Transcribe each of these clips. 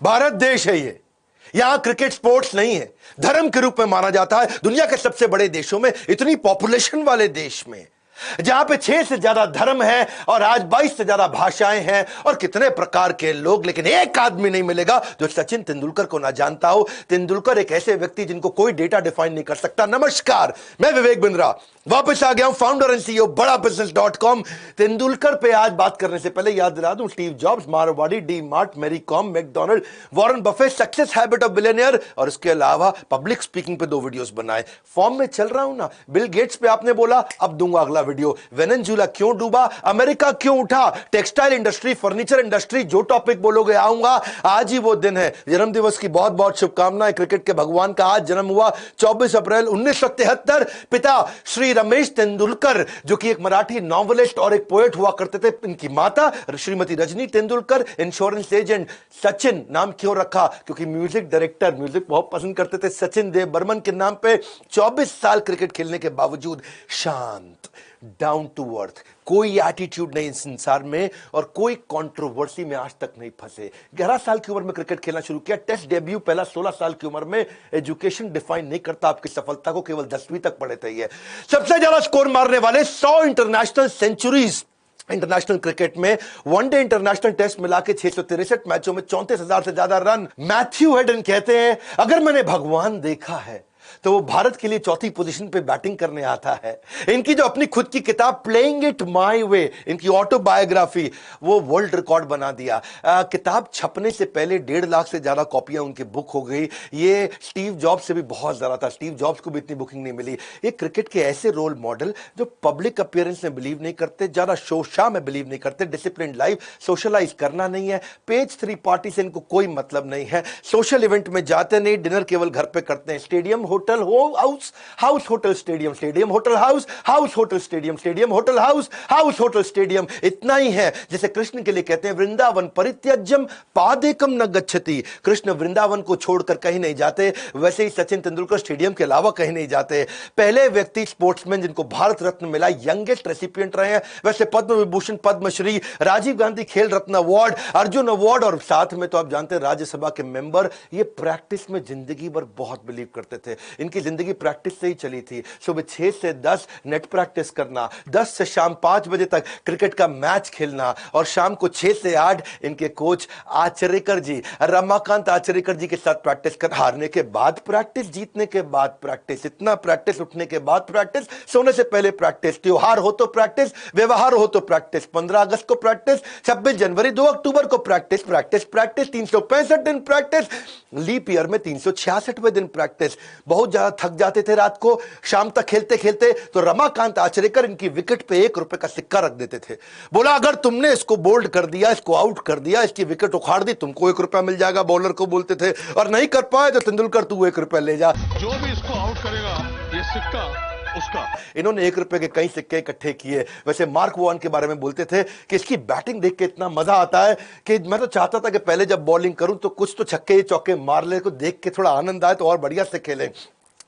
भारत देश है ये, यहां क्रिकेट स्पोर्ट्स नहीं है, धर्म के रूप में माना जाता है। दुनिया के सबसे बड़े देशों में, इतनी पॉपुलेशन वाले देश में, जहां पे 6 से ज्यादा धर्म है और आज 22 से ज्यादा भाषाएं हैं और कितने प्रकार के लोग, लेकिन एक आदमी नहीं मिलेगा जो सचिन तेंदुलकर को ना जानता हो। तेंदुलकर एक ऐसे व्यक्ति जिनको कोई डेटा डिफाइन नहीं कर सकता। नमस्कार, मैं विवेक बिंद्रा वापस आ गया हूं, फाउंडर एंड सीईओ बड़ाबिजनेस.com। तेंदुलकर पे आज बात करने से पहले याद दिला दूं, Steve Jobs, Marwari, D Mart, Mary Kom, McDonald, Warren Buffett, success habit of billionaire, और इसके अलावा पब्लिक स्पीकिंग पे 2 वीडियोस बनाए। फॉर्म में चल रहा हूं ना। बिल गेट्स पे आपने बोला, अब दूंगा अगला वीडियो। वेनेजुएला क्यों डूबा, अमेरिका क्यों उठा, टेक्सटाइल इंडस्ट्री, फर्नीचर इंडस्ट्री, जो टॉपिक बोलोगे आऊंगा। आज ही वो दिन है, जन्मदिवस की बहुत बहुत शुभकामनाएं। क्रिकेट के भगवान का आज जन्म हुआ 24 अप्रैल 1973। पिता श्री रमेश तेंदुलकर, जो कि एक मराठी नॉवेलिस्ट और एक पोएट हुआ करते थे। इनकी माता श्रीमती रजनी तेंदुलकर, इंश्योरेंस एजेंट। सचिन नाम क्यों रखा, क्योंकि म्यूजिक डायरेक्टर, म्यूजिक बहुत पसंद करते थे, सचिन देव बर्मन के नाम पे। 24 साल क्रिकेट खेलने के बावजूद शांत, डाउन टू अर्थ, कोई एटीट्यूड नहीं संसार में और कोई कंट्रोवर्सी में आज तक नहीं फंसे। 11 साल की उम्र में क्रिकेट खेलना शुरू किया, टेस्ट डेब्यू पहला 16 साल की उम्र में। एजुकेशन डिफाइन नहीं करता आपकी सफलता को, केवल 10वीं तक पढ़े थे। सबसे ज्यादा स्कोर मारने वाले 100 इंटरनेशनल सेंचुरीज इंटरनेशनल क्रिकेट में, वनडे इंटरनेशनल टेस्ट मिला के 663 मैचों में 34,000 से ज्यादा रन। मैथ्यू हेडन कहते हैं, अगर मैंने भगवान देखा है तो वो भारत के लिए 4थी पोजीशन पे बैटिंग करने आता है। इनकी जो अपनी खुद की किताब प्लेइंग इट माय वे, इनकी ऑटोबायोग्राफी, वो वर्ल्ड रिकॉर्ड बना दिया। किताब छपने से पहले 1.5 लाख से ज्यादा कॉपियां उनकी बुक हो गई। ये स्टीव जॉब्स से भी बहुत ज्यादा था, स्टीव जॉब्स को भी इतनी बुकिंग नहीं मिली। ये क्रिकेट के ऐसे रोल मॉडल जो पब्लिक अपीयरेंस में बिलीव नहीं करते, ज्यादा शो शाह में बिलीव नहीं करते, डिसिप्लिन लाइफ, सोशलाइज करना नहीं है, पेज 3 पार्टी से इनको कोई मतलब नहीं है, सोशल इवेंट में जाते नहीं, डिनर केवल घर पे करते हैं। स्टेडियम होटल हो house, house hotel stadium, stadium hotel house, house hotel stadium, stadium hotel house, house hotel stadium. इतना ही है, जैसे कृष्ण के लिए कहते हैं वृंदावन परित्यज्यम पादेकम न गच्छति, कृष्ण वृंदावन को छोड़कर कहीं नहीं जाते, वैसे ही सचिन तेंदुलकर स्टेडियम के अलावा कहीं नहीं जाते। पहले व्यक्ति स्पोर्ट्समैन जिनको भारत रत्न मिला, यंगेस्ट रेसिपिएंट रहे हैं। वैसे पद्म विभूषण, पद्मश्री, राजीव गांधी खेल रत्न अवार्ड, अर्जुन अवार्ड, और साथ में तो आप जानते हैं राज्यसभा के मेंबर। ये प्रैक्टिस में जिंदगी भर बहुत बिलीव करते थे। इनकी जिंदगी प्रैक्टिस से ही चली थी। सुबह 6 से 10 नेट प्रैक्टिस करना, 10 से शाम 5 बजे तक क्रिकेट का मैच खेलना, और शाम को 6 से 8 इनके कोच आचरेकर जी, रमाकांत आचरेकर जी के साथ प्रैक्टिस कर। हारने के बाद प्रैक्टिस, जीतने के बाद प्रैक्टिस, इतना प्रैक्टिस, उठने के बाद प्रैक्टिस, सोने से पहले प्रैक्टिस, त्योहार हो तो प्रैक्टिस, व्यवहार हो तो प्रैक्टिस, 15 अगस्त को प्रैक्टिस, 26 जनवरी, 2 अक्टूबर को प्रैक्टिस, प्रैक्टिस प्रैक्टिस, 365 दिन प्रैक्टिस, लीप ईयर में 366वें दिन प्रैक्टिस। बहुत ज्यादा थक जाते थे रात को, शाम तक खेलते खेलते, तो रमाकांत आचरेकर इनकी विकेट पे 1 रुपए का सिक्का रख देते थे। बोला अगर तुमने इसको बोल्ड कर दिया, इसको आउट कर दिया, इसकी विकेट उखाड़ दी, तुमको 1 रुपया मिल जाएगा, बॉलर को बोलते थे। और नहीं कर पाए तो तेंदुलकर तू 1 रुपया ले जा, जो भी इसको आउट करेगा ये सिक्का उसका। इन्होंने 1 रुपए के कई सिक्के इकट्ठे किए। वैसे मार्क वॉन के बारे में बोलते थे कि इसकी बैटिंग देख के इतना मजा आता है कि मैं तो चाहता था कि पहले जब बॉलिंग करूं तो कुछ तो छक्के चौके मार ले, को देख के थोड़ा आनंद आए तो और बढ़िया से खेले।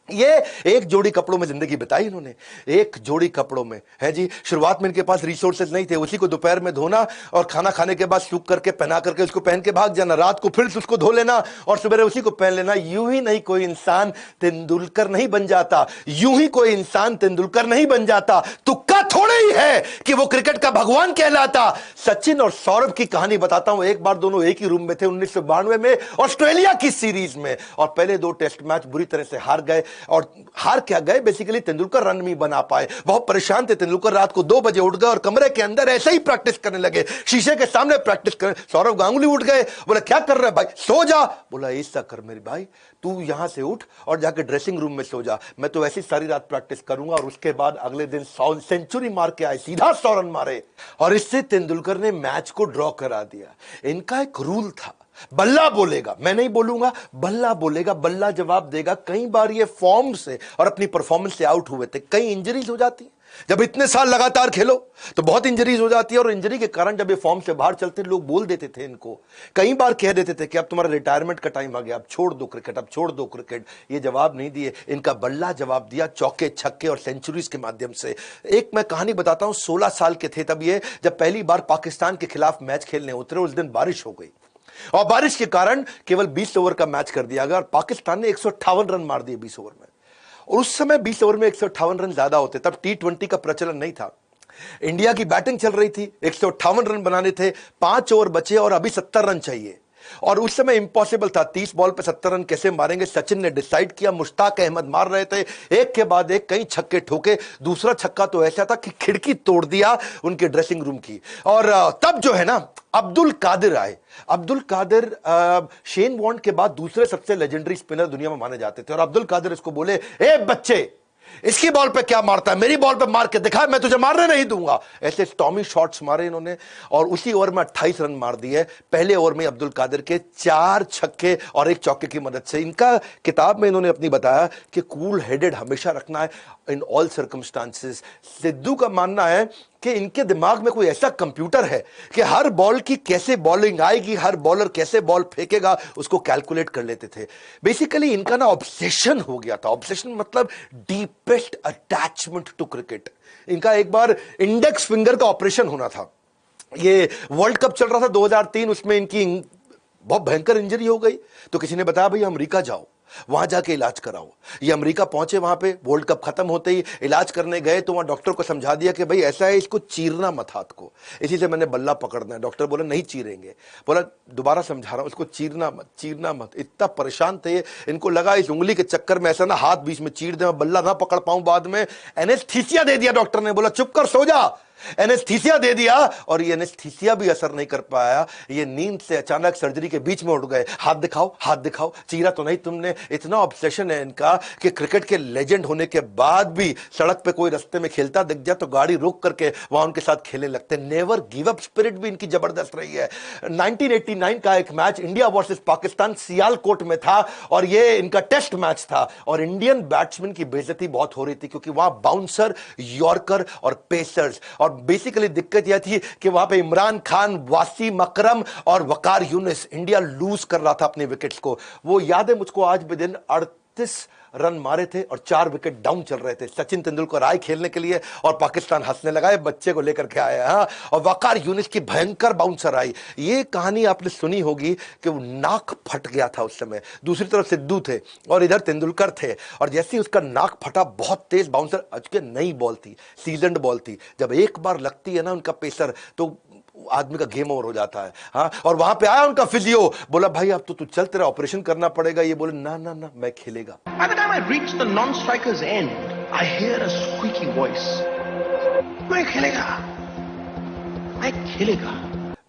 ये एक जोड़ी कपड़ों में जिंदगी बिताई इन्होंने, एक जोड़ी कपड़ों में है जी। शुरुआत में इनके पास रिसोर्सेज नहीं थे, उसी को दोपहर में धोना और खाना खाने के बाद सूख करके पहना करके उसको पहन के भाग जाना, रात को फिर से उसको धो लेना और सुबह उसी को पहन लेना। यूं ही नहीं कोई इंसान तेंदुलकर नहीं बन जाता, यूं ही कोई इंसान तेंदुलकर नहीं बन जाता। तुक्का थोड़े ही है कि वो क्रिकेट का भगवान कहलाता। सचिन और सौरभ की कहानी बताता हूं। एक बार दोनों एक ही रूम में थे 1992 में ऑस्ट्रेलिया की सीरीज में, और पहले 2 टेस्ट मैच बुरी तरह से हार गए। और हार क्या गए, बेसिकली तेंदुलकर रन नहीं बना पाए, बहुत परेशान थे तेंदुलकर। रात को 2 बजे उठ गए और कमरे के अंदर ऐसे ही प्रैक्टिस करने लगे, शीशे के सामने प्रैक्टिस कर। सौरभ गांगुली उठ गए, बोला क्या कर रहा है भाई, सो जा। बोला ऐसा कर मेरे भाई, तू यहां से उठ और जाके ड्रेसिंग रूम में सो जा, मैं तो ऐसी सारी रात प्रैक्टिस करूंगा। और उसके बाद अगले दिन 100 सेंचुरी मार के आए, सीधा 100 रन मारे, और इससे तेंदुलकर ने मैच को ड्रॉ करा दिया। इनका एक रूल था, बल्ला बोलेगा, मैं नहीं बोलूंगा, बल्ला बोलेगा, बल्ला जवाब देगा। कई बार ये फॉर्म से और अपनी परफॉर्मेंस से आउट हुए थे, कई इंजरीज हो जाती है। जब इतने साल लगातार खेलो तो बहुत इंजरीज हो जाती है, और इंजरी के कारण जब ये फॉर्म से बाहर चलते, लोग बोल देते थे इनको, कई बार कह देते थे कि अब तुम्हारा रिटायरमेंट का टाइम आ गया, अब छोड़ दो क्रिकेट, अब छोड़ दो क्रिकेट। ये जवाब नहीं दिए, इनका बल्ला जवाब दिया, चौके छक्के और सेंचुरीज के माध्यम से। एक मैं कहानी बताता हूं, 16 साल के थे तब ये, जब पहली बार पाकिस्तान के खिलाफ मैच खेलने उतरे। उस दिन बारिश हो गई, और बारिश के कारण केवल 20 ओवर का मैच कर दिया गया और पाकिस्तान ने 158 रन मार दिए 20 ओवर में। और उस समय 20 ओवर में 158 रन ज्यादा होते, तब T20 का प्रचलन नहीं था। इंडिया की बैटिंग चल रही थी, 158 रन बनाने थे, 5 ओवर बचे और अभी 70 रन चाहिए। और उस समय इंपॉसिबल था, 30 बॉल पे 70 रन कैसे मारेंगे। सचिन ने डिसाइड किया, मुश्ताक अहमद मार रहे थे एक के बाद एक, कई छक्के ठोके। दूसरा छक्का तो ऐसा था कि खिड़की तोड़ दिया उनके ड्रेसिंग रूम की। और तब जो है ना, अब्दुल कादिर आए। अब्दुल कादिर शेन वॉर्न के बाद दूसरे सबसे लेजेंडरी स्पिनर दुनिया में माने जाते थे। और अब्दुल कादिर इसको बोले, ए बच्चे, इसकी बॉल पे क्या मारता है, मेरी बॉल पे मार के दिखा, मैं तुझे मारने नहीं दूंगा। ऐसे स्टॉमी शॉट्स मारे इन्होंने और उसी ओवर में 28 रन मार दिए। पहले ओवर में अब्दुल कादिर के 4 छक्के और 1 चौके की मदद से। इनका किताब में इन्होंने अपनी बताया कि कूल हेडेड हमेशा रखना है इन ऑल सर्कमस्टांसेस। सिद्धू का मानना है कि इनके दिमाग में कोई ऐसा कंप्यूटर है कि हर बॉल की कैसे बॉलिंग आएगी, हर बॉलर कैसे बॉल फेंकेगा, उसको कैलकुलेट कर लेते थे। बेसिकली इनका ना ऑब्सेशन हो गया था। ऑब्सेशन मतलब डीपेस्ट अटैचमेंट टू क्रिकेट। इनका एक बार इंडेक्स फिंगर का ऑपरेशन होना था। ये वर्ल्ड कप चल रहा था 2003, उसमें इनकी बहुत भयंकर इंजरी हो गई। तो किसी ने बताया, भाई अमेरिका जाओ, वहां जाके इलाज कराओ। ये अमेरिका पहुंचे, वहां पे वर्ल्ड कप खत्म होते ही इलाज करने गए तो वहां डॉक्टर को समझा दिया कि भाई ऐसा है, इसको चीरना मत हाथ को, इसी से मैंने बल्ला पकड़ना है। डॉक्टर बोला नहीं चीरेंगे। बोला दोबारा समझा रहा हूं, इसको चीरना मत, चीरना मत। इतना परेशान थे, इनको लगा इस उंगली के चक्कर में ऐसा ना हाथ बीच में चीर दे, बल्ला ना पकड़ पाऊं बाद में। एनेस्थीसिया दे दिया डॉक्टर ने, बोला चुप कर, सो जा। एनेस्थीसिया दे दिया और ये एनेस्थीसिया भी असर नहीं कर पाया। ये नींद से अचानक सर्जरी के बीच में उठ गए। हाथ दिखाओ, हाथ दिखाओ, चीरा तो नहीं तुमने। इतना ऑब्सेशन है इनका कि क्रिकेट के लेजेंड होने के बाद भी सड़क पे कोई रास्ते में खेलता दिख जाए तो गाड़ी रोक करके वहां उनके साथ खेलने लगते। नेवर गिव अप स्पिरिट भी इनकी जबरदस्त रही है। 1989 का एक match India versus Pakistan Sialkot में था और ये इनका टेस्ट मैच था और इंडियन बैट्समैन की बेइज्जती बहुत हो रही थी क्योंकि वहां बाउंसर, यॉर्कर और पेसर्स। और बेसिकली दिक्कत यह थी कि वहां पे इमरान खान, वासीम अकरम और वकार यूनिस, इंडिया लूज कर रहा था अपने विकेट्स को। वो याद है मुझको आज भी दिन, 38 रन मारे थे और 4 विकेट डाउन चल रहे थे। सचिन तेंदुलकर आए खेलने के लिए और पाकिस्तान हंसने लगा, बच्चे को लेकर के आया। हाँ, और वकार यूनिस की भयंकर बाउंसर आई। ये कहानी आपने सुनी होगी कि वो नाक फट गया था उस समय। दूसरी तरफ सिद्धू थे और इधर तेंदुलकर थे और जैसे ही उसका नाक फटा, बहुत तेज बाउंसर, अच्छी नई बॉल थी, सीजन्ड बॉल थी। जब एक बार लगती है ना उनका पेसर तो आदमी का गेम ओवर हो जाता है। हाँ, और वहां पे आया उनका फिजियो, बोला भाई अब तो तू चल, तेरा ऑपरेशन करना पड़ेगा। ये बोले ना ना ना, मैं खेलेगा। By the time I reach the non-striker's end, I hear a squeaky voice. मैं खेलेगा, मैं खेलेगा,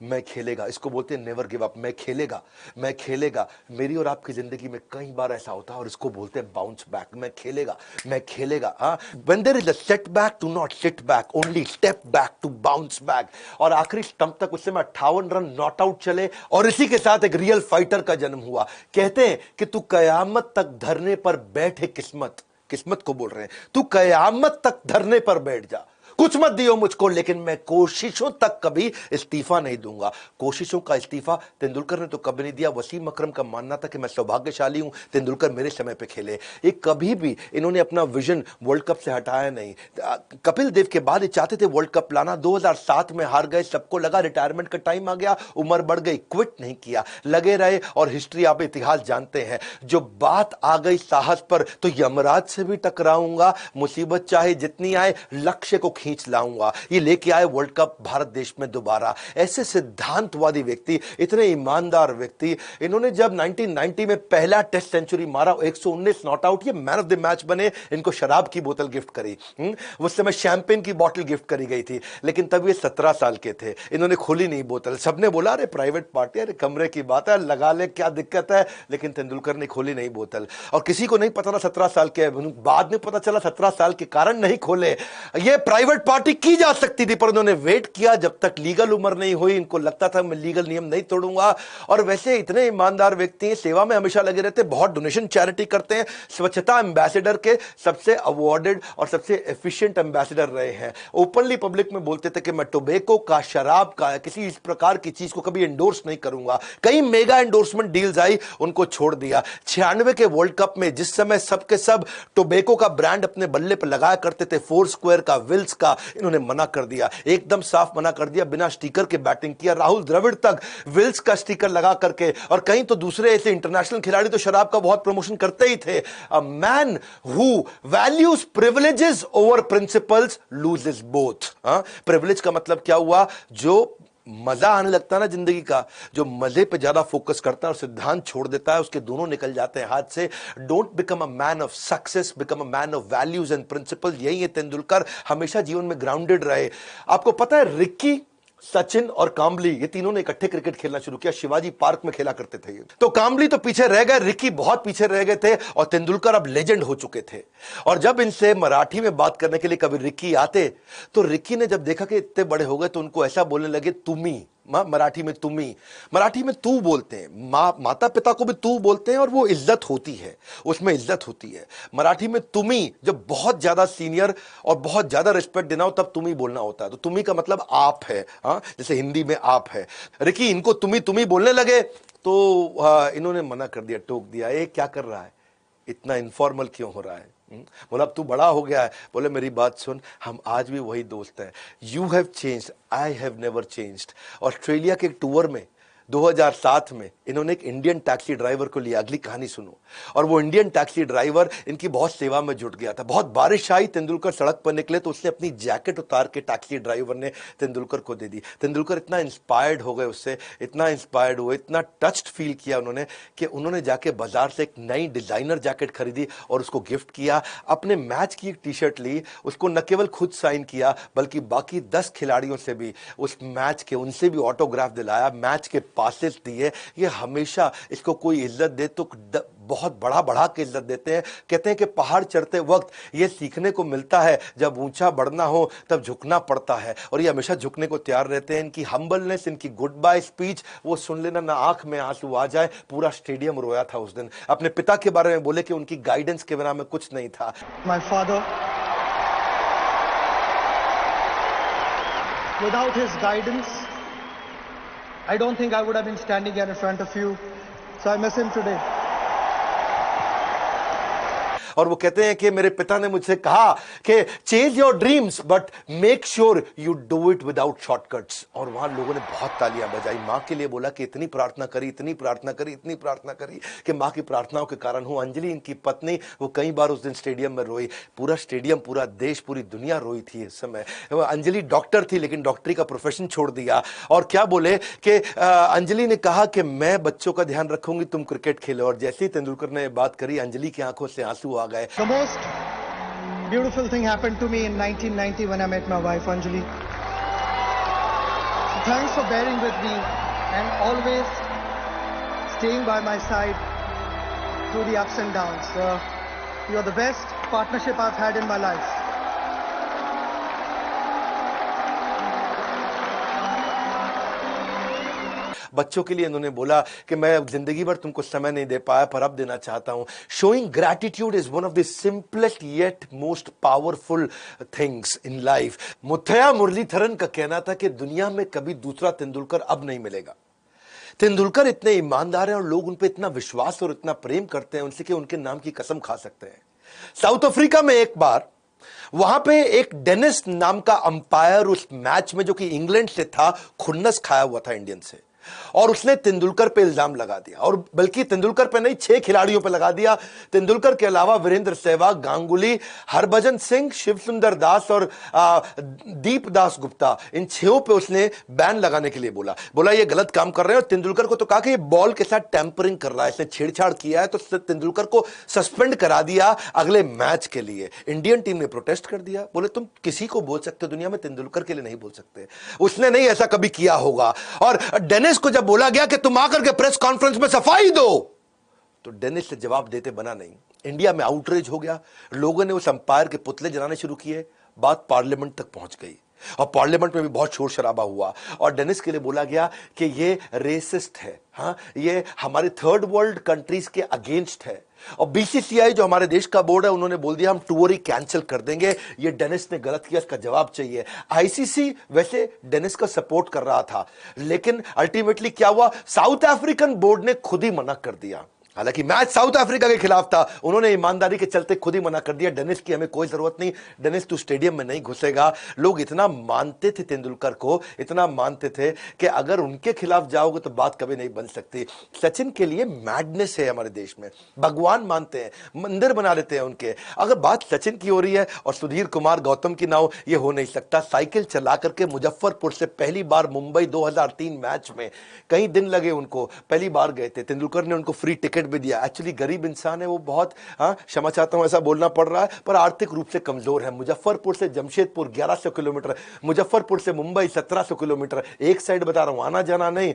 मैं खेलेगा। इसको बोलते हैं नेवर गिव अप। मैं खेलेगा, मैं खेलेगा। मेरी और आपकी जिंदगी में कई बार ऐसा होता है और इसको बोलते हैं बाउंस बैक। मैं खेलेगा, मैं खेलेगा। हाँ, when there is a setback, do not sit back, only step back to bounce back। और आखिरी स्टंप तक उस समय 58 रन नॉट आउट चले और इसी के साथ एक रियल फाइटर का जन्म हुआ। कहते हैं कि तू कयामत तक धरने पर बैठे किस्मत, किस्मत को बोल रहे हैं, तू कयामत तक धरने पर बैठ जा, कुछ मत दियो मुझको, लेकिन मैं कोशिशों तक कभी इस्तीफा नहीं दूंगा। कोशिशों का इस्तीफा तेंदुलकर ने तो कभी नहीं दिया। वसीम अकरम का मानना था कि मैं सौभाग्यशाली हूं, तेंदुलकर मेरे समय पे खेले। ये कभी भी इन्होंने अपना विजन वर्ल्ड कप से हटाया नहीं। कपिल देव के बाद ये चाहते थे वर्ल्ड कप लाना, 2007 में हार गए, सबको लगा रिटायरमेंट का टाइम आ गया, उम्र बढ़ गई, क्विट नहीं किया, लगे रहे। और हिस्ट्री, आप इतिहास जानते हैं, जो बात आ गई साहस पर तो यमराज से भी टकराऊंगा, मुसीबत चाहे जितनी आए, लक्ष्य को खींच लाऊंगा। ये लेके आए वर्ल्ड कप भारत देश में दोबारा। ऐसे सिद्धांतवादी व्यक्ति, इतने ईमानदार व्यक्ति, इन्होंने जब 1990 में पहला टेस्ट सेंचुरी मारा, 119 नॉट आउट, ये मैन ऑफ द मैच बने। इनको शराब की बोतल गिफ्ट करी, उस समय शैंपेन की बोतल गिफ्ट करी गई थी, लेकिन तब ये 17 साल के थे। इन्होंने खोली नहीं बोतल। सबने बोला अरे प्राइवेट पार्टी, अरे कमरे की बात है, लगा ले, क्या दिक्कत है। लेकिन तेंदुलकर ने खोली नहीं बोतल और किसी को नहीं पता था 17 साल के, बाद में पता चला 17 साल के कारण नहीं खोले। ये प्राइवेट पार्टी की जा सकती थी पर उन्होंने वेट किया जब तक लीगल उम्र नहीं हुई। इनको लगता था मैं लीगल नियम नहीं तोड़ूंगा। और वैसे इतने ईमानदार व्यक्ति हैं, सेवा में हमेशा लगे रहते, बहुत डोनेशन चैरिटी करते हैं, स्वच्छता एम्बेसडर के सबसे अवार्डेड और सबसे एफिशिएंट एम्बेसडर रहे हैं। ओपनली पब्लिक में बोलते थे कि मैं टोबैको का, शराब का, किसी इस प्रकार की चीज को कभी एंडोर्स नहीं करूंगा। कई मेगा एंडोर्समेंट डील्स आई, उनको छोड़ दिया। 96 के वर्ल्ड कप में जिस समय सबके सब टोबैको का ब्रांड अपने बल्ले पर लगाया करते थे, फोर स्क्वायर का, विल्स का, किया, इन्होंने मना कर दिया, एकदम साफ मना कर दिया, बिना स्टिकर के बैटिंग किया। राहुल द्रविड़ तक विल्स का स्टिकर लगा करके, और कहीं तो दूसरे ऐसे इंटरनेशनल खिलाड़ी तो शराब का बहुत प्रमोशन करते ही थे। A man who values privileges over principles loses both. Privilege का मतलब क्या हुआ? जो मजा आने लगता है ना जिंदगी का, जो मजे पे ज्यादा फोकस करता है और सिद्धांत छोड़ देता है, उसके दोनों निकल जाते हैं हाथ से। Don't become a man of success, become a man of values and principle. यही है तेंदुलकर, हमेशा जीवन में ग्राउंडेड रहे। आपको पता है रिक्की, सचिन और काम्बली, ये तीनों ने इकट्ठे क्रिकेट खेलना शुरू किया, शिवाजी पार्क में खेला करते थे ये। तो काम्बली तो पीछे रह गए, रिक्की बहुत पीछे रह गए थे, और तेंदुलकर अब लेजेंड हो चुके थे। और जब इनसे मराठी में बात करने के लिए कभी रिक्की आते, तो रिक्की ने जब देखा कि इतने बड़े हो गए, तो उनको ऐसा बोलने लगे तुम्ही। मराठी में तुम्ही, मराठी में तू बोलते हैं, माता पिता को भी तू बोलते हैं, और वो इज्जत होती है, उसमें इज्जत होती है। मराठी में तुम्ही, जब बहुत ज्यादा सीनियर और बहुत ज्यादा रिस्पेक्ट देना हो तब तुम्ही बोलना होता है। तो तुम्ही का मतलब आप है, जैसे हिंदी में आप है। रिकी इनको तुम्ही बोलने लगे, तो इन्होंने मना कर दिया, टोक दिया, ये क्या कर रहा है, इतना इनफॉर्मल क्यों हो रहा है? बोला अब तू बड़ा हो गया है। बोले मेरी बात सुन, हम आज भी वही दोस्त हैं। You have changed, I have never changed. Australia के टूर में 2007 में इन्होंने एक इंडियन टैक्सी ड्राइवर को लिया, अगली कहानी सुनो। और वो इंडियन टैक्सी ड्राइवर इनकी बहुत सेवा में जुट गया था। बहुत बारिश आई, तेंदुलकर सड़क पर निकले, तो उसने अपनी जैकेट उतार के टैक्सी ड्राइवर ने तेंदुलकर को दे दी। तेंदुलकर इतना इंस्पायर्ड हो गए उससे, इतना इंस्पायर्ड हुए, इतना टच्ड फील किया उन्होंने, कि उन्होंने जाके बाजार से एक नई डिजाइनर जैकेट खरीदी और उसको गिफ्ट किया। अपने मैच की एक टी शर्ट ली, उसको न केवल खुद साइन किया, बल्कि बाकी 10 खिलाड़ियों से भी उस मैच के, उनसे भी ऑटोग्राफ दिलाया, मैच के पासेस दिए। ये हमेशा, इसको कोई इज्जत दे तो बहुत बढ़ा के इज्जत देते हैं। कहते हैं कि पहाड़ चढ़ते वक्त ये सीखने को मिलता है, जब ऊंचा बढ़ना हो तब झुकना पड़ता है, और ये हमेशा झुकने को तैयार रहते हैं। इनकी हम्बलनेस, इनकी गुड बाय स्पीच, वो सुन लेना, ना आंख में आंसू आ जाए। पूरा स्टेडियम रोया था उस दिन। अपने पिता के बारे में बोले कि उनकी गाइडेंस के बिना में कुछ नहीं था। My father, without his guidance, I don't think I would have been standing here in front of you. So I miss him today. और वो कहते हैं कि मेरे पिता ने मुझसे कहा कि chase your dreams but make sure you do it without shortcuts. और वहां लोगों ने बहुत तालियां बजाई। मां के लिए बोला कि इतनी प्रार्थना करी, इतनी प्रार्थना करी, इतनी प्रार्थना करी कि मां की प्रार्थनाओं के कारण हो। अंजलि इनकी पत्नी, वो कई बार उस दिन स्टेडियम में रोई। पूरा स्टेडियम, पूरा देश, पूरी दुनिया रोई थी इस समय। अंजलि डॉक्टर थी, लेकिन डॉक्टरी का प्रोफेशन छोड़ दिया। और क्या बोले कि अंजलि ने कहा कि मैं बच्चों का ध्यान रखूंगी, तुम क्रिकेट खेलो। और जैसे ही तेंदुलकर ने बात करी, अंजलि की आंखों से आंसू आ गए। The most beautiful thing happened to me in 1990 when I met my wife Anjali. So thanks for bearing with me and always staying by my side through the ups and downs. You are the best partnership I've had in my life. बच्चों के लिए इन्होंने बोला कि मैं जिंदगी भर तुमको समय नहीं दे पाया, पर अब देना चाहता हूं। Showing gratitude is one of the simplest yet most powerful things in life. Muttiah Muralitharan का कहना था कि दुनिया में कभी दूसरा तेंदुलकर अब नहीं मिलेगा। तेंदुलकर इतने ईमानदार हैं और लोग उन पर इतना विश्वास और इतना प्रेम करते हैं उनसे कि उनके नाम की कसम खा सकते हैं। साउथ अफ्रीका में एक बार वहां पे एक डेनिस नाम का अंपायर उस मैच में, जो कि इंग्लैंड से था, खुन्नस खाया हुआ था इंडियन से, और उसने तेंदुलकर पे इल्जाम लगा दिया। और बल्कि तेंदुलकर पे नहीं, 6 खिलाड़ियों पे लगा दिया। तेंदुलकर के अलावा वीरेंद्र सहवाग, गांगुली, हरभजन सिंह, शिव सुंदर दास और दीप दास गुप्ता, इन 6 पे उसने बैन लगाने के लिए बोला ये गलत काम कर रहे हैं। और तेंदुलकर को तो कहा कि ये बॉल के साथ टैंपरिंग कर रहा है, इसने छेड़छाड़ किया है। तो तेंदुलकर को सस्पेंड करा दिया अगले मैच के लिए। इंडियन टीम ने प्रोटेस्ट कर दिया, बोले तुम किसी को बोल सकते हो दुनिया में, तेंदुलकर के लिए नहीं बोल सकते। उसने नहीं ऐसा कभी किया होगा। और डेनिस को जब बोला गया कि तुम आकर के प्रेस कॉन्फ्रेंस में सफाई दो, तो डेनिस से जवाब देते बना नहीं। इंडिया में आउटरीच हो गया, लोगों ने उस अंपायर के पुतले जलाने शुरू किए। बात पार्लियामेंट तक पहुंच गई और पार्लियामेंट में भी बहुत शोर शराबा हुआ। और डेनिस के लिए बोला गया कि ये रेसिस्ट है, ये हमारे थर्ड वर्ल्ड कंट्रीज के अगेंस्ट है। और बीसीसीआई जो हमारे देश का बोर्ड है, उन्होंने बोल दिया हम टूर ही कैंसिल कर देंगे। ये डेनिस ने गलत किया, इसका जवाब चाहिए। आईसीसी वैसे डेनिस का सपोर्ट कर रहा था, लेकिन अल्टीमेटली क्या हुआ, साउथ अफ्रीकन बोर्ड ने खुद ही मना कर दिया। हालांकि मैच साउथ अफ्रीका के खिलाफ था, उन्होंने ईमानदारी के चलते खुद ही मना कर दिया, डेनिस की हमें कोई जरूरत नहीं, डेनिस तू स्टेडियम में नहीं घुसेगा। लोग इतना मानते थे तेंदुलकर को, इतना मानते थे कि अगर उनके खिलाफ जाओगे तो बात कभी नहीं बन सकती। सचिन के लिए मैडनेस है हमारे देश में, भगवान मानते हैं, मंदिर बना लेते हैं उनके। अगर बात सचिन की हो रही है और सुधीर कुमार गौतम की ना हो, यह हो नहीं सकता। साइकिल चला करके मुजफ्फरपुर से पहली बार मुंबई 2003 मैच में, कई दिन लगे उनको, पहली बार गए थे। तेंदुलकर ने उनको फ्री टिकट भी दिया। एक्चुअली गरीब इंसान है वो, बहुत क्षमा चाहता हूं ऐसा बोलना पड़ रहा है, पर आर्थिक रूप से कमजोर है। मुजफ्फरपुर से जमशेदपुर 1100 किलोमीटर, मुजफ्फरपुर से मुंबई 1700 किलोमीटर, एक साइड बता रहा हूं, आना जाना नहीं।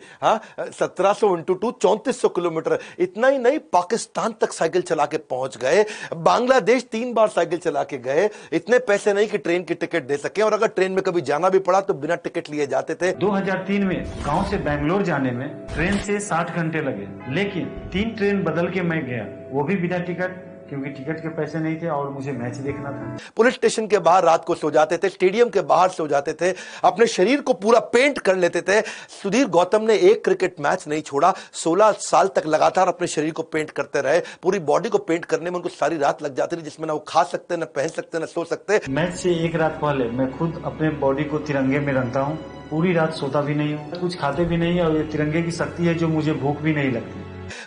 1700 × 2 3400 किलोमीटर। इतना ही नहीं, पाकिस्तान तक साइकिल चला के पहुंच गए, बांग्लादेश 3 बार साइकिल चला के गए। इतने पैसे नहीं कि ट्रेन की टिकट दे सके, और अगर ट्रेन में कभी जाना भी पड़ा तो बिना टिकट लिए जाते थे। 2003 में गांव से बेंगलोर जाने में ट्रेन से 60 घंटे लगे, लेकिन 3 ट्रेन बदल के मैं गया, वो भी बिना टिकट, क्योंकि टिकट के पैसे नहीं थे और मुझे मैच देखना था। पुलिस स्टेशन के बाहर रात को सो जाते थे, स्टेडियम के बाहर सो जाते थे, अपने शरीर को पूरा पेंट कर लेते थे। सुधीर गौतम ने एक क्रिकेट मैच नहीं छोड़ा, 16 साल तक लगातार अपने शरीर को पेंट करते रहे। पूरी बॉडी को पेंट करने में उनको सारी रात लग जाती थी, जिसमें ना वो खा सकते, ना पहन सकते, ना सो सकते। मैच से एक रात पहले मैं खुद अपने बॉडी को तिरंगे में रंगता हूँ, पूरी रात सोता भी नहीं हूँ, कुछ खाते भी नहीं, और ये तिरंगे की शक्ति है जो मुझे भूख भी नहीं लगती।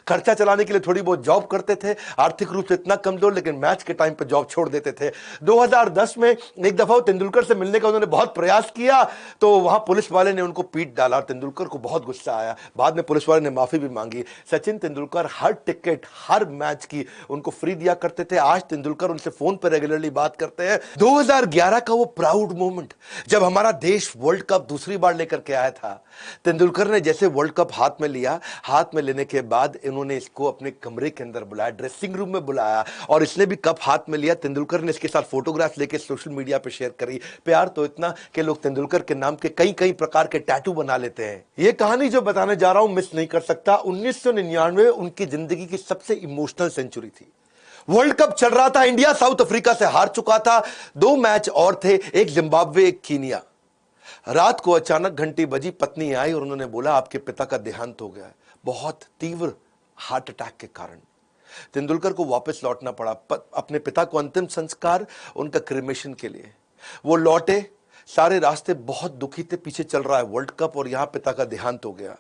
खर्चा चलाने के लिए थोड़ी बहुत जॉब करते थे, आर्थिक रूप से इतना कमजोर, लेकिन मैच के टाइम पे जॉब छोड़ देते थे। 2010 में एक दफा तेंदुलकर से मिलने का उन्होंने बहुत प्रयास किया, तो वहां पुलिस वाले ने उनको पीट डाला। तेंदुलकर को बहुत गुस्सा आया, बाद में पुलिस वाले ने माफी भी मांगी। सचिन तेंदुलकर हर टिकट, हर मैच की उनको फ्री दिया करते थे। आज तेंदुलकर उनसे फोन पर रेगुलरली बात करते हैं। 2011 का वो प्राउड मोमेंट, जब हमारा देश वर्ल्ड कप दूसरी बार लेकर के आया था, तेंदुलकर ने जैसे वर्ल्ड कप हाथ में लिया, हाथ में लेने के बाद इन्होंने इसको अपने कमरे के अंदर बुलाया, ड्रेसिंग रूम में बुलाया, और इसने भी कप हाथ में लिया। तेंदुलकर ने इसके साथ फोटोग्राफ लेके सोशल मीडिया पे शेयर करी। प्यार तो इतना कि लोग तेंदुलकर के नाम के कई कई प्रकार के टैटू बना लेते हैं। यह कहानी जो बताने जा रहा हूं मिस नहीं कर सकता। 1999 उनकी जिंदगी की सबसे इमोशनल सेंचुरी थी। वर्ल्ड कप चल रहा था, इंडिया साउथ अफ्रीका से हार चुका था, 2 मैच और थे, एक जिम्बाब्वे एक कीनिया। रात को अचानक घंटी बजी, पत्नी आई और उन्होंने बोला आपके पिता का देहांत हो गया है, बहुत तीव्र हार्ट अटैक के कारण। तेंदुलकर को वापस लौटना पड़ा अपने पिता को अंतिम संस्कार, उनका क्रिमेशन के लिए। वो लौटे, सारे रास्ते बहुत दुखी थे, पीछे चल रहा है वर्ल्ड कप और यहां पिता का देहांत हो गया।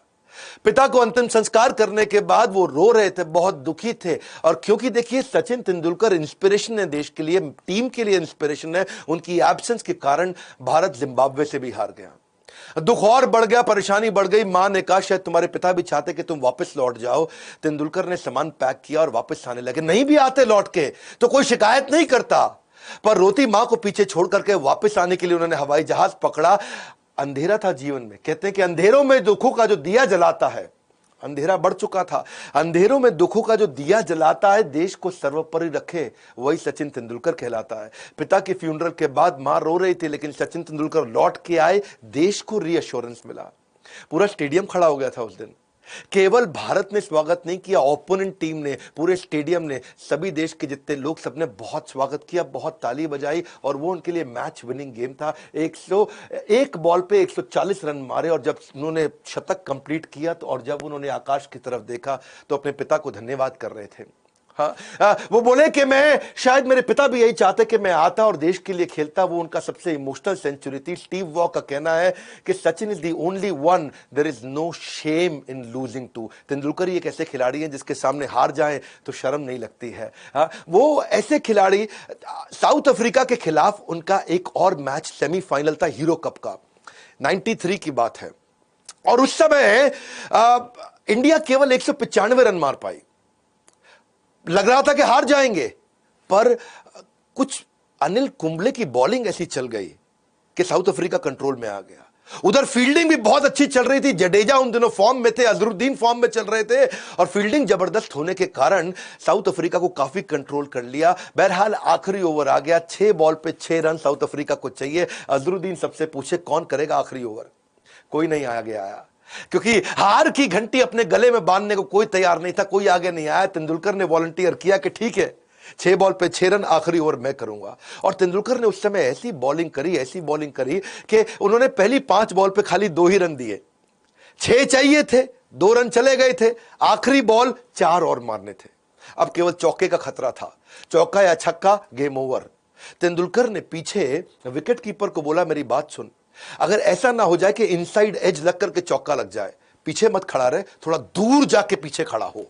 पिता को अंतिम संस्कार करने के बाद वो रो रहे थे, बहुत दुखी थे। और क्योंकि देखिए सचिन तेंदुलकर इंस्पिरेशन है देश के लिए, टीम के लिए इंस्पिरेशन है। उनकी एब्सेंस के कारण भारत जिम्बाब्वे से भी हार गया। दुख और बढ़ गया, परेशानी बढ़ गई। मां ने कहा शायद तुम्हारे पिता भी चाहते कि तुम वापस लौट जाओ। तेंदुलकर ने सामान पैक किया और वापस आने लगे। नहीं भी आते लौट के तो कोई शिकायत नहीं करता, पर रोती मां को पीछे छोड़ करके वापस आने के लिए उन्होंने हवाई जहाज पकड़ा। अंधेरा था जीवन में, कहते हैं कि अंधेरों में दुखों का जो दिया जलाता है, अंधेरा बढ़ चुका था, अंधेरों में दुखों का जो दिया जलाता है, देश को सर्वोपरि रखे, वही सचिन तेंदुलकर कहलाता है। पिता के फ्यूनरल के बाद मां रो रही थी, लेकिन सचिन तेंदुलकर लौट के आए, देश को रीअश्योरेंस मिला। पूरा स्टेडियम खड़ा हो गया था उस दिन। केवल भारत ने स्वागत नहीं किया, ओपोनेंट टीम ने, पूरे स्टेडियम ने, सभी देश के जितने लोग, सबने बहुत स्वागत किया, बहुत ताली बजाई, और वो उनके लिए मैच विनिंग गेम था। 101 बॉल पे 140 रन मारे, और जब उन्होंने शतक कंप्लीट किया तो, और जब उन्होंने आकाश की तरफ देखा तो अपने पिता को धन्यवाद कर रहे थे। वो बोले कि मैं, शायद मेरे पिता भी यही चाहते कि मैं आता और देश के लिए खेलता। वो उनका सबसे इमोशनल सेंचुरी थी। स्टीव वॉ का कहना है कि Sachin is the only one there is no shame in losing to. Tendulkar ही एक ऐसे खिलाड़ी हैं जिसके सामने हार जाए तो शर्म नहीं लगती है। वो ऐसे खिलाड़ी, साउथ अफ्रीका के खिलाफ उनका एक और मैच सेमीफाइनल था हीरो कप का, 93 की बात है, और उस समय इंडिया केवल 195 रन मार पाई। लग रहा था कि हार जाएंगे, पर कुछ अनिल कुंबले की बॉलिंग ऐसी चल गई कि साउथ अफ्रीका कंट्रोल में आ गया। उधर फील्डिंग भी बहुत अच्छी चल रही थी। जडेजा उन दिनों फॉर्म में थे, अजरुद्दीन फॉर्म में चल रहे थे, और फील्डिंग जबरदस्त होने के कारण साउथ अफ्रीका को काफी कंट्रोल कर लिया। बहरहाल आखिरी ओवर आ गया, 6 बॉल पे 6 रन साउथ अफ्रीका को चाहिए। अजरुद्दीन सबसे पूछे कौन करेगा आखिरी ओवर, कोई नहीं आया, क्योंकि हार की घंटी अपने गले में बांधने को कोई तैयार नहीं था, कोई आगे नहीं आया। तेंदुलकर ने वॉलंटियर किया कि ठीक है, 6 बॉल पे 6 रन, आखिरी ओवर मैं करूंगा। और तेंदुलकर ने उस समय ऐसी बॉलिंग करी कि उन्होंने पहली 5 बॉल पे खाली 2 ही रन दिए। 6 चाहिए थे, 2 रन चले गए थे, आखिरी बॉल 4 और मारने थे, अब केवल चौके का खतरा था, चौका या छक्का गेम ओवर। तेंदुलकर ने पीछे विकेट कीपर को बोला, मेरी बात सुन, अगर ऐसा ना हो जाए कि इनसाइड एज लग करके चौका लग जाए, पीछे मत खड़ा रहे, थोड़ा दूर जाके पीछे खड़ा हो।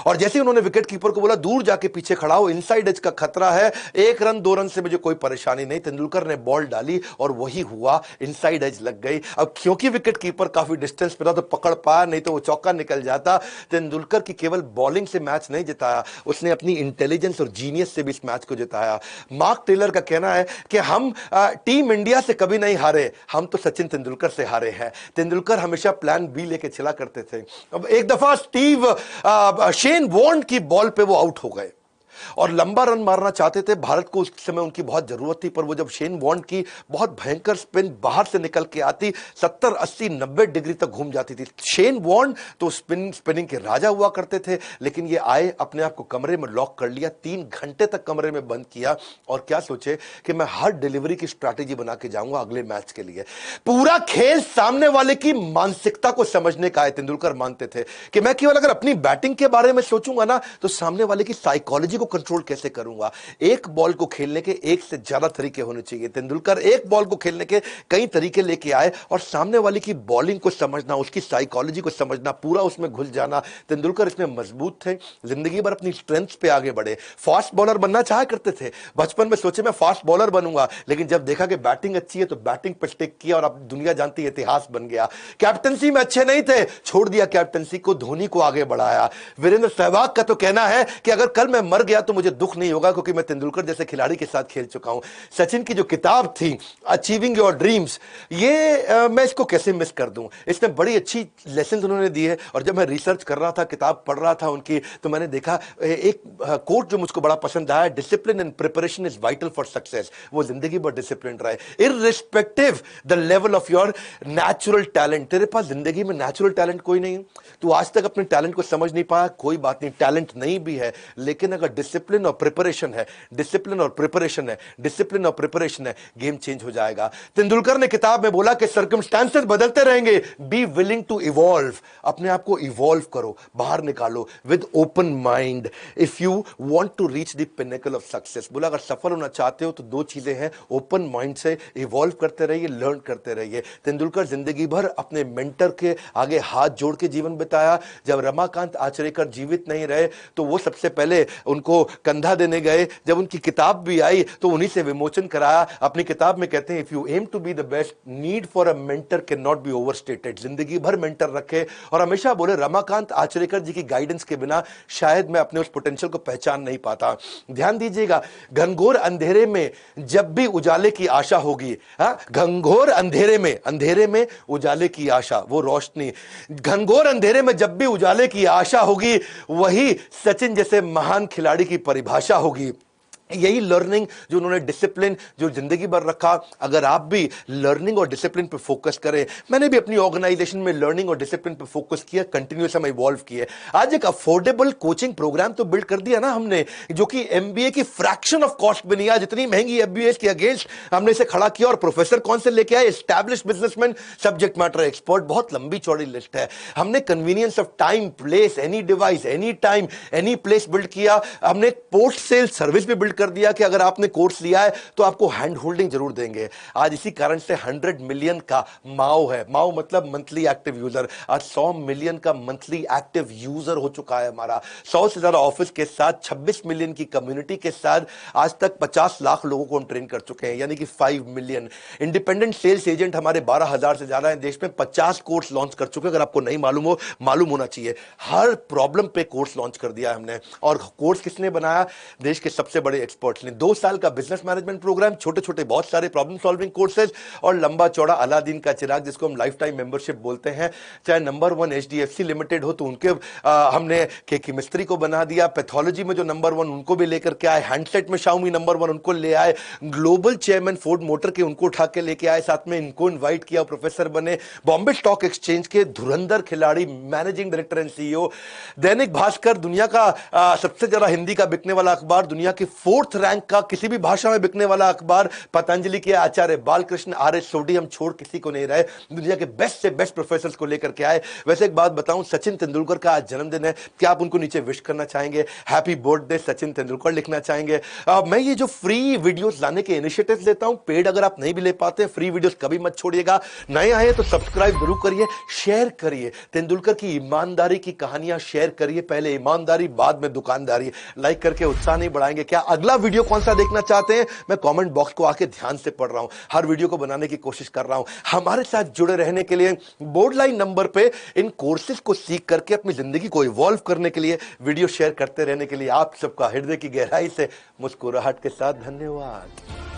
और जैसे ही उन्होंने विकेट कीपर को बोला दूर जाके पीछे खड़ा हो, इनसाइड एज का खतरा है, 1 रन 2 रन से मुझे कोई परेशानी नहीं। तेंदुलकर ने बॉल डाली और वही हुआ, इनसाइड एज लग गई। अब क्योंकि विकेट कीपर काफी डिस्टेंस पे था तो पकड़ पाया, नहीं तो वो चौका निकल जाता। तेंदुलकर की केवल बॉलिंग से मैच नहीं जिताया, उसने अपनी इंटेलिजेंस और जीनियस से भी इस मैच को जिताया। मार्क टेलर का कहना है कि हम टीम इंडिया से कभी नहीं हारे, हम तो सचिन तेंदुलकर से हारे हैं। तेंदुलकर हमेशा प्लान बी लेके चला करते थे। अब एक दफा शेन वॉर्न की बॉल पे वो आउट हो गए और लंबा रन मारना चाहते थे, भारत को उस समय उनकी बहुत जरूरत थी, पर वो जब शेन वॉर्न की बहुत भयंकर स्पिन बाहर से निकल के आती, 70 80 90 डिग्री तक घूम जाती थी। शेन वॉर्न तो स्पिनिंग के राजा हुआ करते थे, लेकिन ये आए, अपने आप को कमरे में लॉक कर लिया, 3 घंटे तक कमरे में बंद किया और क्या सोचे कि मैं हर डिलीवरी की स्ट्रैटेजी बना के जाऊंगा अगले मैच के लिए। पूरा खेल सामने वाले की मानसिकता को समझने का है। तेंदुलकर मानते थे कि मैं केवल अगर अपनी बैटिंग के बारे में सोचूंगा ना तो सामने वाले की साइकोलॉजी को कंट्रोल कैसे करूंगा। एक बॉल को खेलने के 1 से ज्यादा तरीके होने चाहिए। तेंदुलकर एक बॉल को खेलने के कई तरीके लेके आए और सामने वाले की बॉलिंग को समझना, उसकी साइकोलॉजी को समझना, पूरा उसमें घुस जाना। तेंदुलकर इसमें मजबूत थे, जिंदगी भर अपनी स्ट्रेंथ पे आगे बढ़े। फास्ट बॉलर बनना चाहा करते थे, बचपन में सोचे मैं फास्ट बॉलर बनूंगा, लेकिन जब देखा कि बैटिंग अच्छी है तो बैटिंग पे स्टिक किया और अब दुनिया जानती है इतिहास बन गया। कैप्टनसी में अच्छे नहीं थे, छोड़ दिया कैप्टनसी को, धोनी को आगे बढ़ाया। वीरेंद्र सहवाग का तो कहना है कि अगर कल मैं मर गया तो मुझे दुख नहीं होगा क्योंकि मैं तेंदुलकर जैसे खिलाड़ी के साथ खेल चुका हूं। सचिन की जो किताब थी अचीविंग योर ड्रीम्स, ये मैं इसको कैसे मिस कर दूं। इसमें बड़ी अच्छी लेसन उन्होंने दी है और जब मैं रिसर्च कर रहा था, किताब पढ़ रहा था उनकी, तो मैंने देखा एक कोट जो मुझको बड़ा पसंद आया, discipline and preparation is vital for success. वो जिंदगी भर डिसिप्लिन रहे irrespective the level of your natural talent. तेरे पास जिंदगी में नेचुरल टैलेंट कोई नहीं, तू आज तक अपने टैलेंट को समझ नहीं पाया, कोई बात नहीं, टैलेंट नहीं भी है, लेकिन अगर डिसिप्लिन और प्रिपरेशन है, डिसिप्लिन और प्रिपरेशन है, डिसिप्लिन और प्रिपरेशन है, गेम चेंज हो जाएगा। तेंदुलकर ने किताब में बोला कि सर्कमस्टेंसेस बदलते रहेंगे, बी विलिंग टू इवॉल्व। अपने आप को इवॉल्व करो, बाहर निकालो with open mind if you want to reach the pinnacle of success. बोला अगर सफल होना चाहते हो तो 2 चीजें हैं, ओपन माइंड से इवॉल्व करते रहिए, लर्न करते रहिए। तेंदुलकर जिंदगी भर अपने मेंटर के आगे हाथ जोड़ के जीवन बिताया। जब रमाकांत आचरेकर जीवित नहीं रहे तो वो सबसे पहले उनको कंधा देने गए। जब उनकी किताब भी आई तो उन्हीं से विमोचन कराया। अपनी किताब में कहते हैं if you aim to be the best, need for a mentor can not be overstated. जिंदगी भर मेंटर रखे और हमेशा बोले रमाकांत आचरेकर जी की गाइडेंस के बिना शायद मैं अपने उस पोटेंशियल को पहचान नहीं पाता। ध्यान दीजिएगा, घनघोर अंधेरे में जब भी उजाले की आशा होगी, घनघोर अंधेरे में उजाले की आशा, वो रोशनी, घनघोर अंधेरे में जब भी उजाले की आशा होगी, वही सचिन जैसे महान खिलाड़ी की परिभाषा होगी। यही लर्निंग जो उन्होंने डिसिप्लिन जो जिंदगी भर रखा, अगर आप भी लर्निंग और डिसिप्लिन पे फोकस करें। मैंने भी अपनी ऑर्गेनाइजेशन में लर्निंग और डिसिप्लिन पे फोकस किया, कंटिन्यूस हम इवॉल्व किए। आज एक अफोर्डेबल कोचिंग प्रोग्राम तो बिल्ड कर दिया ना हमने, जो कि एमबीए की फ्रैक्शन ऑफ कॉस्ट में नहीं है। जितनी महंगी एमबीए के अगेंस्ट हमने इसे खड़ा किया और प्रोफेसर कौन से लेके आए, established businessman, subject matter expert, बहुत लंबी चौड़ी लिस्ट है। हमने convenience of time, place, any device, any time, any place build किया। हमने पोस्ट सेल सर्विस भी बिल्ड कर दिया कि अगर आपने कोर्स लिया है तो आपको हैंड होल्डिंग जरूर देंगे। आज इसी कारण से 100 मिलियन का माओ है, माओ मतलब मंथली एक्टिव यूजर। आज 100 मिलियन का मंथली एक्टिव यूजर हो चुका है हमारा। 100 से ज्यादा ऑफिस के साथ, 26 मिलियन की कम्युनिटी के साथ आज तक 50 लाख लोगों को हम ट्रेन कर चुके हैं, यानी कि 5 मिलियन। इंडिपेंडेंट सेल्स एजेंट हमारे 12,000 से ज्यादा हैं देश में। 50 कोर्स लॉन्च कर चुके हैं, अगर आपको नहीं मालूम हो, मालूम होना चाहिए। हर प्रॉब्लम पे कोर्स लॉन्च कर दिया हमने। और कोर्स किसने बनाया? देश के सबसे बड़े एक्सपर्ट्स ने। 2 साल का बिजनेस मैनेजमेंट प्रोग्राम, छोटे छोटे बहुत सारे प्रॉब्लम सॉल्विंग कोर्सेज और लंबा चौड़ा अलादीन का चिराग जिसको हम लाइफ टाइम मेंबरशिप बोलते हैं। चाहे नंबर 1 एचडीएफसी लिमिटेड हो तो उनके हमने केमिस्ट्री को बना दिया। पैथोलॉजी में जो नंबर 1 उनको भी लेकर के आए। हैंडसेट में शाओमी नंबर 1 उनको ले आए। ग्लोबल चेयरमैन फोर्ड मोटर के उनको उठा के लेके आए, साथ में इनको इन्वाइट किया, प्रोफेसर बने। बॉम्बे स्टॉक एक्सचेंज के धुरंधर खिलाड़ी, managing director and CEO. Dainik Bhaskar दुनिया का सबसे ज्यादा हिंदी का बिकने वाला अखबार, दुनिया की 4 4th रैंक का किसी भी भाषा में बिकने वाला अखबार पतंजलि के आचार्य बालकृष्ण आर्य सोडी हम छोड़ किसी को नहीं रहे, दुनिया के बेस्ट से बेस्ट प्रोफेसर को लेकर के आए। वैसे एक बात बताऊं, सचिन तेंदुलकर का आज जन्मदिन है, क्या आप उनको नीचे विश करना चाहेंगे? हैप्पी बर्थडे सचिन तेंदुलकर लिखना चाहेंगे? मैं ये जो फ्री वीडियोस लाने के इनिशिएटिव्स लेता हूं, पेड अगर आप नहीं भी ले पाते, फ्री वीडियोस कभी मत छोड़िएगा। नए आए तो सब्सक्राइब जरूर करिए, शेयर करिए, तेंदुलकर की ईमानदारी की कहानियां शेयर करिए, पहले ईमानदारी बाद में दुकानदारी। लाइक करके उत्साह नहीं बढ़ाएंगे क्या? अगला वीडियो कौन सा देखना चाहते हैं? मैं कमेंट बॉक्स को आके ध्यान से पढ़ रहा हूं, हर वीडियो को बनाने की कोशिश कर रहा हूं। हमारे साथ जुड़े रहने के लिए बोर्ड लाइन नंबर पे इन कोर्सेज को सीख करके अपनी जिंदगी को इवॉल्व करने के लिए, वीडियो शेयर करते रहने के लिए आप सबका हृदय की गहराई से मुस्कुराहट के साथ धन्यवाद।